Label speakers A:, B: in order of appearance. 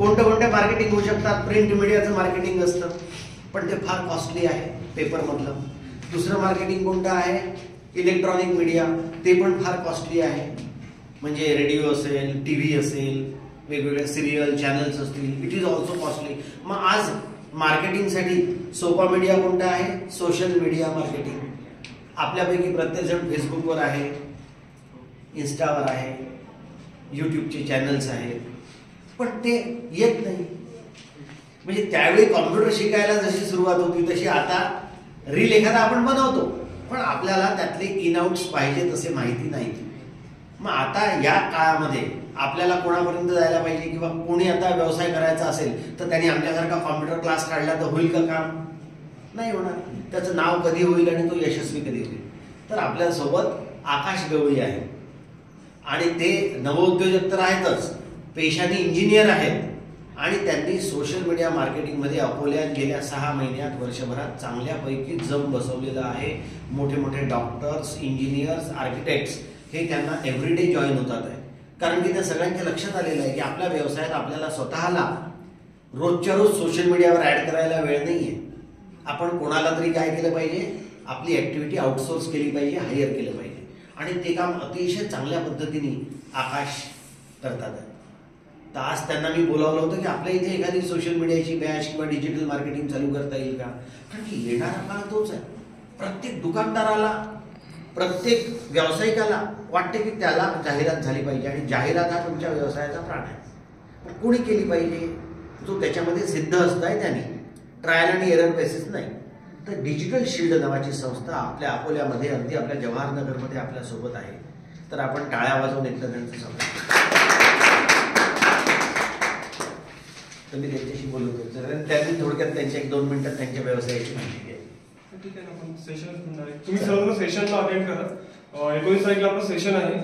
A: कोणते कोणते मार्केटिंग होऊ शकतात. प्रिंट मीडियाचं मार्केटिंग असतं, पण ते फार कॉस्टली आहे पेपरमधलं. दुसरं मार्केटिंग कोणतं आहे, इलेक्ट्रॉनिक मीडिया, ते पण फार कॉस्टली आहे. म्हणजे रेडिओ असेल, TV असेल, वेगवेगळे सिरियल चॅनल्स असतील, इट इज ऑल्सो कॉस्टली. मग आज मार्केटिंगसाठी सोपा मीडिया कोणता आहे, सोशल मीडिया मार्केटिंग. आपल्यापैकी प्रत्येकजण फेसबुकवर आहे, इन्स्टावर आहे, यूट्यूबचे चॅनल्स आहेत, पण ते येत नाही. म्हणजे त्यावेळी कॉम्प्युटर शिकायला जशी सुरुवात होती तशी आता रील एखादा आपण बनवतो, पण आपल्याला त्यातले इनआउट्स पाहिजे तसे माहिती नाही. मग आता या काळामध्ये आपल्याला कोणापर्यंत जायला पाहिजे, किंवा कोणी आता व्यवसाय करायचा असेल तर त्यांनी आमच्यासारखा कॉम्प्युटर क्लास काढला तर होईल का काम? नाही होणार. त्याचं नाव कधी होईल आणि तो यशस्वी कधी होईल? तर आपल्यासोबत आकाश गवळी आहे, आणि ते नवोद्योजक तर आहेतच, पेशाने इंजिनियर आहेत, आणि त्यांनी सोशल मीडिया मार्केटिंगमध्ये अकोल्यात गेल्या 6 महिन्यात वर्षभरात चांगल्यापैकी जम बसवलेलं आहे. मोठे मोठे डॉक्टर्स, इंजिनियर्स, आर्किटेक्ट्स हे त्यांना एव्हरीडे जॉईन होतात आहे. कारण की त्या सगळ्यांच्या लक्षात आलेलं आहे की आपल्या व्यवसायात आपल्याला स्वतःला रोजच्या रोज सोशल मीडियावर ऍड करायला वेळ नाहीये. आपण कोणाला तरी काय केलं पाहिजे, आपली ऍक्टिव्हिटी आउटसोर्स केली पाहिजे, हायर केलं पाहिजे, आणि ते काम अतिशय चांगल्या पद्धतीने आकाश करतात. तर आज त्यांना मी बोलावलं होतं की आपल्या इथे एखादी सोशल मीडियाची बॅच किंवा डिजिटल मार्केटिंग चालू करता येईल का? कारण की येणारा काळ तोच आहे. प्रत्येक दुकानदाराला, प्रत्येक व्यावसायिकाला वाटते की त्याला जाहिरात झाली पाहिजे, आणि जाहिरात हा तुमच्या व्यवसायाचा प्राण आहे. पण कोणी केली पाहिजे, जो त्याच्यामध्ये सिद्ध असताय त्याने, ट्रायल आणि एरर बेसिस नाही. तर डिजिटल शील्ड नावाची संस्था आपल्या अकोल्यामध्ये, अगदी आपल्या जवाहरनगरमध्ये आपल्या सोबत आहे. तर आपण टाळ्या वाजवून एकदा त्यांचं स्वागत. तर मी त्यांच्याशी बोलत होतो, त्यांनी थोडक्यात त्यांच्या 1-2 मिनिटात त्यांच्या व्यवसायाची माहिती घ्या.
B: ठीक आहे ना, आपण सेशन तुम्ही सर्व सेशनला अटेंड करा. 19 तारखेला आपलं सेशन आहे.